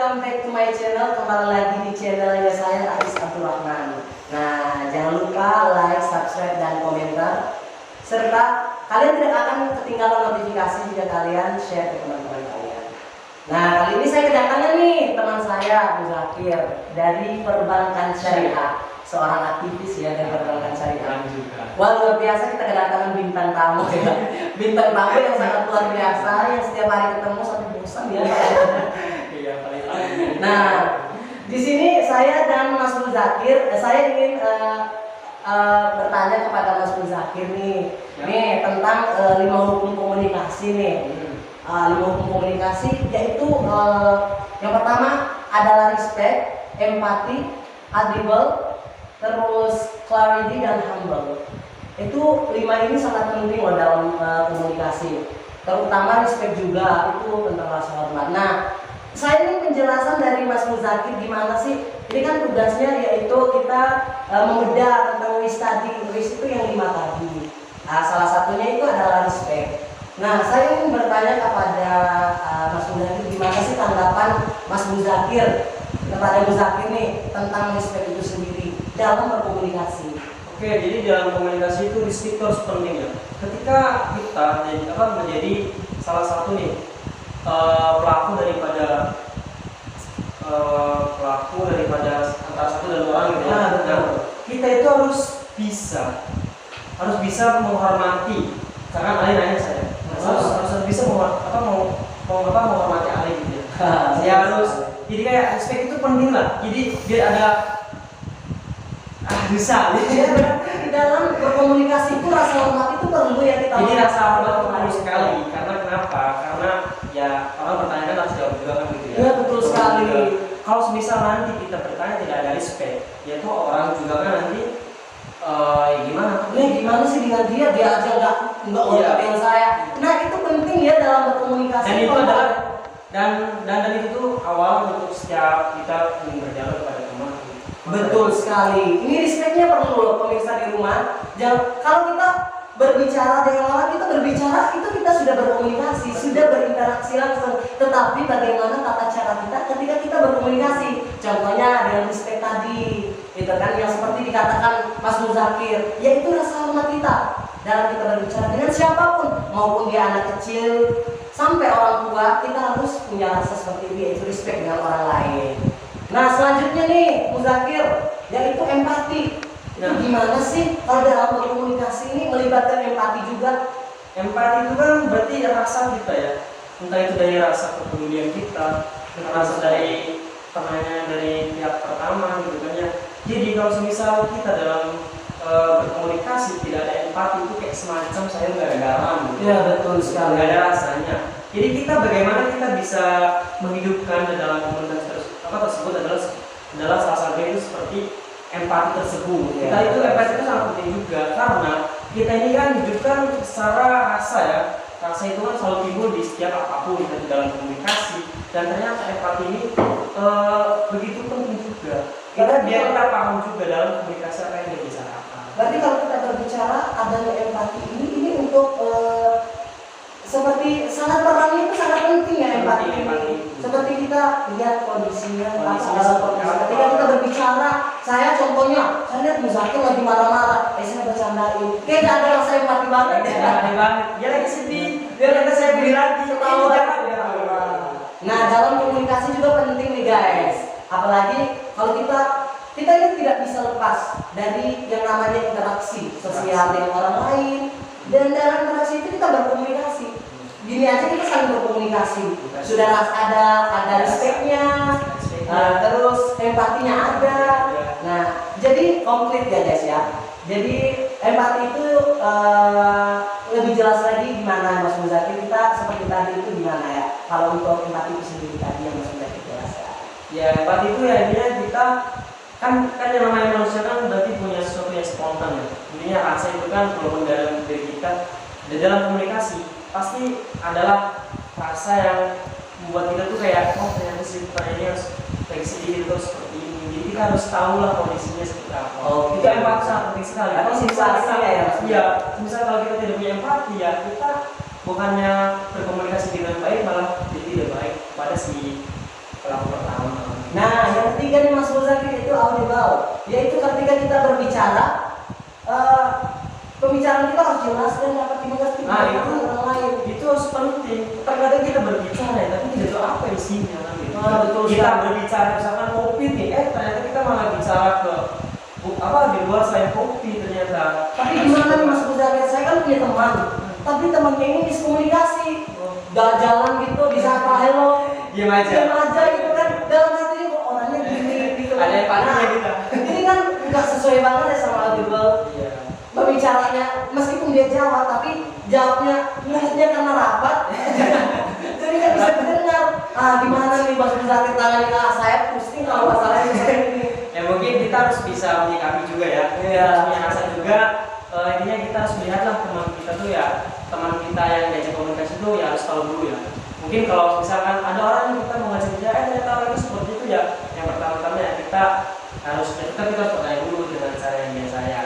welcome back to my channel. Kembali lagi di channelnya saya, Ais Abdurrahman. Nah, jangan lupa like, subscribe, dan komentar. Serta kalian tidak akan ketinggalan notifikasi jika kalian share ke teman-teman kalian. Nah, kali ini saya kedatangan nih teman saya, Muzakir, dari Perbankan Syariah. Seorang aktivis ya dari Perbankan Syariah. Wah, luar biasa, kita kedatangan bintang tamu ya. Bintang tamu yang sangat luar biasa, yang setiap hari ketemu sampai bosan ya. Iya, paling. Nah, di sini saya dan Mas Muzakir, saya ingin bertanya kepada Mas Muzakir nih, tentang 5 hukum komunikasi nih. 5 hukum komunikasi yaitu yang pertama adalah respect, empati, audible, terus clarity dan humble. Itu 5 ini sangat penting loh dalam komunikasi. Terutama respect juga, itu tentang rasa hormat. Nah, saya ingin penjelasan dari Mas Muzakir gimana sih? Ini kan tugasnya yaitu kita membedah tentang WIS tadi. WIS itu yang 5 tadi. Nah, salah satunya itu adalah respect. Nah, saya ingin bertanya kepada Mas Muzakir, gimana sih tanggapan Mas Muzakir kepada Muzakir nih tentang respect itu sendiri dalam berkomunikasi? Oke, jadi dalam komunikasi itu respect itu harus penting ya. Ketika kita menjadi salah satu nih pelaku daripada antara satu dan orang gitu ya. Nah, kita itu harus bisa menghormati. Karena Ali nanya saya, harus bisa menghormati Ali gitu ya. Saya harus, jadi kayak respect itu penting lah. Jadi biar ada bisa. Di dalam berkomunikasi itu rasa hormat itu perlu ya kita. Jadi rasa hormat itu perlu sekali. Karena kenapa? Karena ya orang bertanya kan harus jawab juga kan gitu ya. Iya, betul sekali. Kalau misal nanti kita bertanya tidak ada respect, ya itu orang juga kan nanti gimana? Ya gimana sih dengan dia aja nggak dengan saya. Nah, itu penting ya dalam berkomunikasi. Dan itu adalah dan itu tuh awal untuk setiap kita ingin berjalan kepada teman. Betul sekali. Ini respectnya perlu loh pemirsa di rumah. Kalau kita berbicara dengan orang, kita berbicara itu kita sudah berkomunikasi, sudah berinteraksi langsung. Tetapi bagaimana tata cara kita ketika kita berkomunikasi? Contohnya dengan respect tadi, itu kan yang seperti dikatakan Mas Muzakir, yaitu rasa hormat kita dalam kita berbicara dengan siapapun, maupun dia anak kecil sampai orang tua, kita harus punya rasa seperti itu, yaitu respect dengan orang lain. Nah, selanjutnya nih Muzakir, yaitu empati. Nah, gimana sih kalau dalam berkomunikasi ini melibatkan empati juga? Empati itu kan berarti rasa kita ya, entah itu dari rasa kepedulian kita, rasa dari pihak pertama gitu kan ya. Jadi kalau semisal kita dalam berkomunikasi tidak ada empati, itu kayak semacam saya nggak ada garam gitu. Ya, betul sekali. Nggak ada rasanya. Jadi kita bagaimana kita bisa menghidupkan dalam komunikasi tersebut adalah salah satunya itu seperti empati tersebut. Ya, Kita itu empati itu sangat penting juga karena kita ini kan hidupkan secara rasa ya. Rasa itu kan selalu timbul di setiap apapun kita di dalam komunikasi, dan ternyata empati ini begitu penting juga. Biar kita paham juga dalam komunikasi apa yang kita bicarakan. Berarti kalau kita berbicara adanya empati ini untuk seperti sangat perannya itu sangat penting ya empati ini. Seperti kita lihat kondisinya, ketika kita berbicara, saya contohnya, saya lihat Muzakir lagi marah-marah, saya bercandain, kayak gak ada rasa empati banget ya. Dia lagi sedih, biar nanti saya beli lagi. Nah, dalam komunikasi juga penting nih guys. Apalagi kalau kita ini tidak bisa lepas dari yang namanya interaksi sosial dengan orang lain, dan dalam interaksi itu kita berkomunikasi. Gini aja kita saling berkomunikasi, sudah ada respectnya, terus empatinya ada. Nah, jadi komplit ya guys ya. Jadi empati itu lebih jelas lagi gimana Mas Muzakir, kita seperti tadi itu gimana ya? Kalau untuk empati itu sendiri tadi yang Mas Muzakir jelaskan. Ya, empati itu ya intinya kita kan yang namanya manusia kan berarti punya sesuatu yang spontan ya. Intinya rasa itu kan walaupun dalam diri kita dalam komunikasi pasti adalah rasa yang membuat kita tuh kayak ternyata sih ini harus lagi sedih itu seperti ini. Jadi kita harus tahu lah kondisinya seperti apa. Itu empati sangat penting sekali. Kalau misal kalau kita tidak punya empati ya kita bukannya berkomunikasi dengan baik malah jadi tidak baik pada si pelaku pertama. Zakir itu audible, yaitu ketika kita berbicara, pembicaraan kita harus jelas dan dapat dimengerti oleh orang lain. Itu harus penting. Terkadang kita berbicara ya, tapi tidak tahu apa isinya kan gitu. Betul. Kita berbicara misalkan kopi nih, ternyata kita malah bicara ke di luar selain kopi ternyata. Tapi gimana nih Mas Zakir? Saya kan punya teman, tapi temannya ini miskomunikasi. Jalan gitu bisa apa hello, Diam aja gitu kan. Dalam hati kok orangnya gini gitu. Ada yang paniknya kita. Ini kan nggak sesuai banget ya sama audible. Iya. Berbicaranya meskipun dia jawab, tapi jawabnya mulutnya karena rapat. Jadi nggak bisa didengar. Gimana nih Mas Zakir tangannya? Saya pusing kalau masalahnya seperti ini. Ya mungkin kita harus bisa menyikapi juga ya. Iya. Harus punya rasa juga. Intinya kita harus melihatlah teman kita tuh ya, teman kita yang diajak komunikasi itu ya harus tahu dulu ya. Mungkin kalau misalkan ada orang yang kita mau ngajak dia, ternyata orang itu seperti itu ya. Yang pertama-tama ya kita harus bertanya dulu dengan cara yang biasa ya.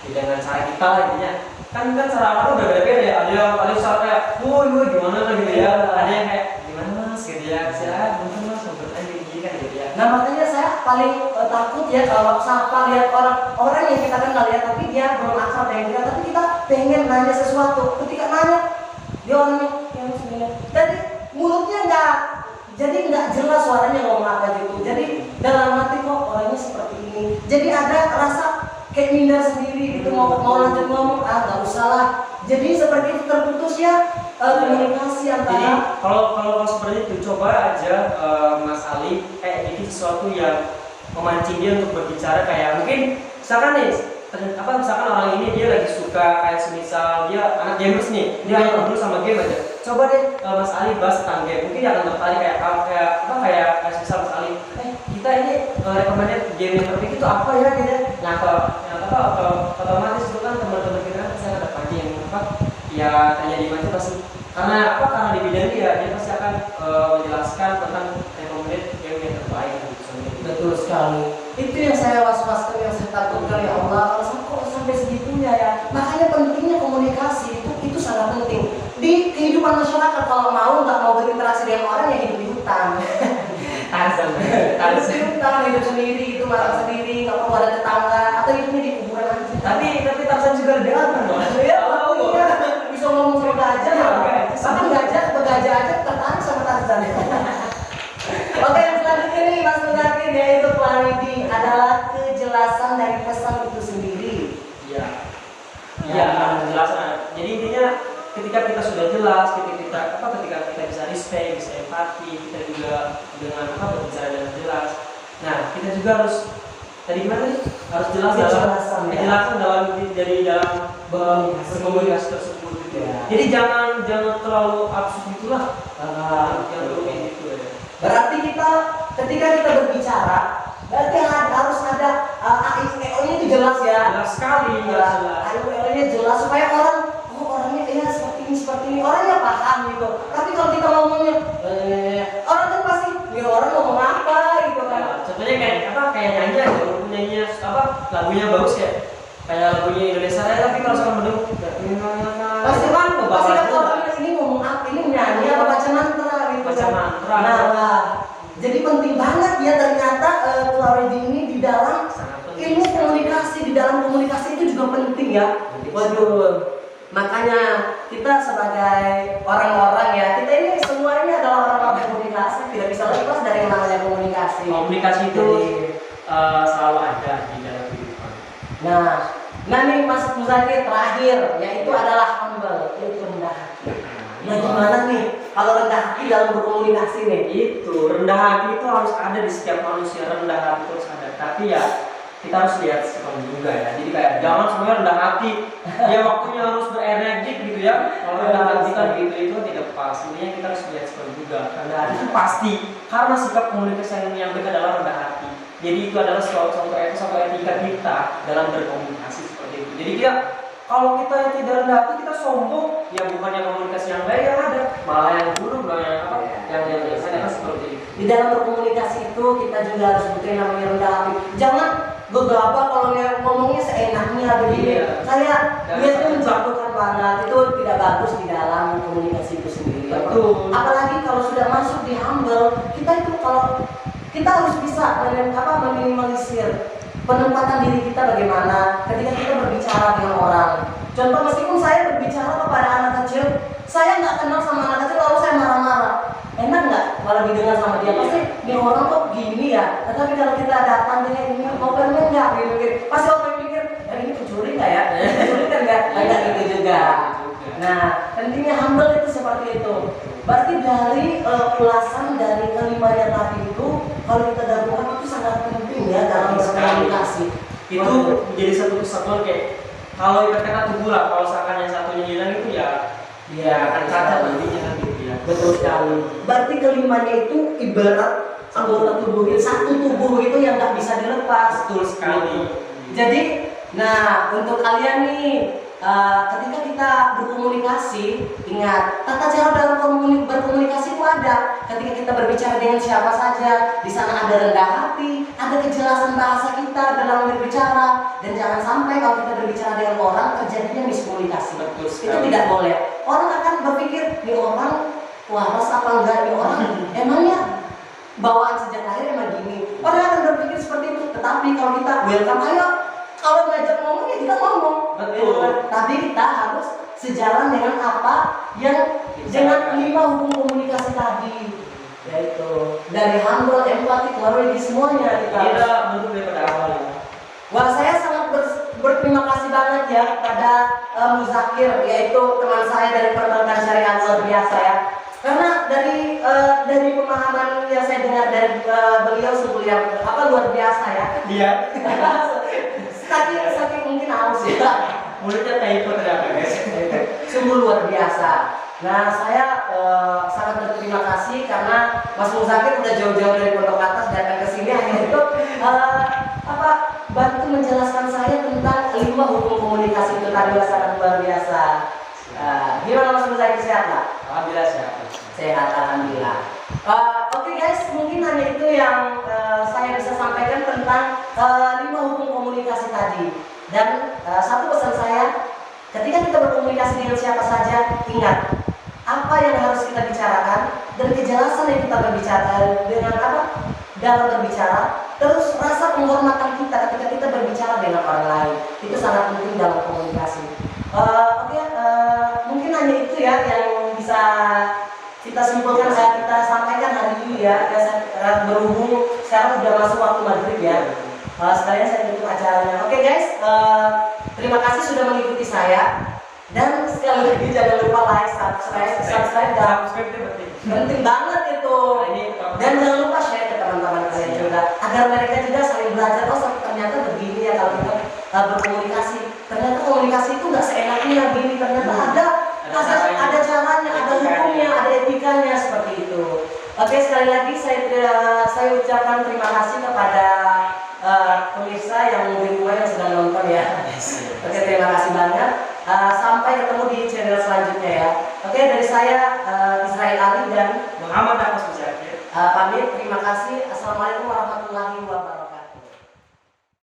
Dengan cara kita intinya. Kan cara orang berbeda-beda ya. Ada yang paling misal kayak, woi gimana kan gitu ya. Ada yang kayak gimana mas gitu ya. Mungkin mas mau bertanya gini kan gitu ya. Nah makanya saya paling takut ya kalau sapa lihat orang yang kita kan nggak lihat, tapi dia belum akrab dengan kita, tapi kita pengen nanya sesuatu. Ketika nanya dia orangnya yang sebenarnya, jadi mulutnya nggak jelas suaranya ngomong apa gitu. Jadi dalam hati kok orangnya seperti ini. Jadi ada rasa kayak minder sendiri gitu, mau lanjut ngomong nggak usah lah. Jadi seperti itu terputus ya komunikasi antara. Jadi kalau seperti itu coba aja Mas Ali bikin sesuatu yang memancing dia untuk berbicara, kayak mungkin misalkan nih misalkan orang ini dia lagi suka kayak semisal dia anak gamers nih, dia hanya ngobrol sama game aja. Coba deh Mas Ali bahas tentang game, mungkin dia akan tertarik kayak semisal Mas Ali kita ini recommended game yang terbaik itu apa ya gitu. Nah otomatis itu kan teman-teman kita saya ada pagi yang ya tanya di mana pasti karena di bidang dia pasti akan menjelaskan tentang recommended game yang terbaik gitu. Betul sekali. Itu yang saya was-waskan, yang saya takutkan ya Allah. Kok sampai segitunya ya. Makanya pentingnya komunikasi itu sangat penting di kehidupan masyarakat. Kalau nggak mau berinteraksi dengan orang yang hidup di hutan. Harus di hutan, hidup sendiri, itu makan sendiri, nggak perlu ada tetangga, atau hidupnya di kuburan aja. Tapi Tarzan juga lebih aman loh. Ya, bisa ngomong sama gajah, bahkan gajah aja tertarik sama Tarzan. Oke, yang selanjutnya nih Mas Zakir, yaitu clarity adalah kejelasan dari pesan itu sendiri. Iya, kejelasan. Jadi intinya ketika kita sudah jelas, ketika kita bisa respect, bisa empati, kita juga dengan berbicara dengan jelas. Nah, kita juga harus harus jelas kejelasan dalam berkomunikasi tersebut gitu. Ya. Jadi jangan terlalu absurd itulah. Berarti ketika kita berbicara, berarti harus ada AIO-nya itu jelas ya. Jelas sekali. AIO-nya jelas supaya orangnya seperti ini, orangnya paham gitu. Tapi kalau kita ngomongnya, orang kan pasti, orang ngomong apa gitu kan. Contohnya kayak nyanyi aja, nyanyinya lagunya bagus ya. Kayak lagunya Indonesia Raya, tapi kalau sekarang mendengar pasti kan orang ini ngomong apa, ini nyanyi apa baca mantra gitu. Baca mantra. Nah, jadi penting banget ya ternyata clarity ini di dalam ilmu komunikasi, di dalam komunikasi itu juga penting ya. Waduh, makanya kita sebagai orang-orang ya, kita ini semua ini adalah orang-orang komunikasi, tidak bisa lepas dari yang namanya komunikasi. Komunikasi itu selalu ada di dalam kehidupan. Nah nih Mas Zakir terakhir, yaitu adalah humble, yaitu rendah hati. Nah gimana nih kalau rendah hati dalam berkomunikasi nih? Itu rendah hati itu harus ada di setiap manusia, rendah hati terus ada. Tapi ya kita harus lihat sikap juga ya. Jadi kayak jangan semuanya rendah hati. Ya waktunya harus berenergi gitu ya. Kalau rendah hati kan gitu itu tidak pas. Intinya kita harus lihat sikap juga. Rendah hati itu pasti karena sikap komunikasi yang baik adalah rendah hati. Jadi itu adalah suatu etika kita dalam berkomunikasi seperti itu. Jadi kalau kita yang tidak rendah hati, kita sombong, ya bukannya komunikasi yang baik yang ada, malah yang buruk, yang ada seperti itu. Di dalam berkomunikasi itu kita juga harus butuh namanya rendah hati. Jangan gegabah kalau ngomongnya seenaknya begini. Saya biasanya menjatuhkan banget, itu tidak bagus di dalam komunikasi itu sendiri. Betul. Apalagi kalau sudah masuk di humble, kita itu kalau kita harus bisa meminimalisir penempatan diri kita bagaimana ketika kita berbicara dengan orang. Contoh, meskipun saya berbicara kepada anak kecil, saya nggak kenal sama anak kecil lalu saya marah-marah, enak nggak malah didengar sama dia? Pasti ini orang kok gini ya. Tetapi kalau kita datang dengan ini mau permen nggak, pasti orang mikir ini pencuri nggak ya? Pencuri kan nggak gitu juga. Nah, pentingnya humble itu seperti itu. Berarti dari ulasan dari kelimanya tadi itu, kalau kita gabungkan itu sangat penting ya dalam berkomunikasi. Itu menjadi satu kesatuan. Kayak kalau ibarat kata tubuh lah, kalau seakan yang satunya hilang itu ya akan cacat nantinya gitu ya. Betul sekali. Berarti kelimanya itu ibarat anggota tubuh itu, satu tubuh itu yang nggak bisa dilepas. Betul sekali. Jadi, nah untuk kalian nih, ketika kita berkomunikasi, ingat tata cara dalam berkomunikasi itu ada. Ketika kita berbicara dengan siapa saja, di sana ada rendah hati, ada kejelasan bahasa kita dalam berbicara, dan jangan sampai kalau kita berbicara dengan orang terjadinya miskomunikasi. Betul sekali. Itu tidak boleh. Orang akan berpikir, ini orang waras apa enggak, ini orang emangnya bawaan sejak lahir emang gini. Orang akan berpikir seperti itu. Tetapi kalau kita welcome, ayo, kalau ngajak ngomong ya kita ngomong. Betul. Tapi kita harus sejalan dengan apa yang dengan 5 hukum komunikasi tadi, yaitu dari humble, empati, clarity, semuanya kita. Kita bentuk daripada awalnya. Wah, saya sangat berterima kasih banget ya kepada Muzakir, yaitu teman saya dari Perbankan Syariah luar biasa ya. Karena dari pemahaman yang saya dengar dari beliau sungguh yang luar biasa ya. Iya. Saking mungkin haus ya. Mulutnya typo ternyata guys. Sungguh luar biasa. Nah, saya sangat berterima kasih karena Mas Muzakir udah jauh-jauh dari Pondok Atas datang ke sini hanya untuk bantu menjelaskan saya tentang 5 hukum komunikasi itu tadi, sangat luar biasa. Gimana Mas Muzakir, sehat nggak? Alhamdulillah sehat. Sehat, alhamdulillah. Oke guys, mungkin hanya itu yang saya bisa sampaikan tentang 5 hukum komunikasi tadi. Dan satu pesan saya, ketika kita berkomunikasi dengan siapa saja, ingat apa yang harus kita bicarakan dan kejelasan yang kita berbicara dengan apa dalam berbicara. Terus rasa penghormatan kita ketika kita berbicara dengan orang lain itu sangat penting dalam komunikasi. Mungkin hanya itu ya yang bisa kita simpulkan, kita sampaikan hari ini ya. Berhubung sekarang sudah masuk waktu maghrib ya. Sekalian saya tutup acaranya. Oke guys, terima kasih sudah mengikuti saya. Dan sekali lagi jangan lupa like, subscribe dan penting banget itu. Dan jangan lupa share ke teman-teman kalian juga, agar mereka juga saling belajar. Oh ternyata begini ya kalau kita berkomunikasi. Ternyata komunikasi itu nggak seenaknya gini. Ternyata ada caranya, ada hukumnya, ada etikanya seperti itu. Oke, sekali lagi saya ucapkan terima kasih kepada pemirsa yang di rumah yang sedang nonton ya. Oke, terima kasih banget. Sampai ketemu di channel selanjutnya ya. Oke, dari saya Israel Ali dan Muhammad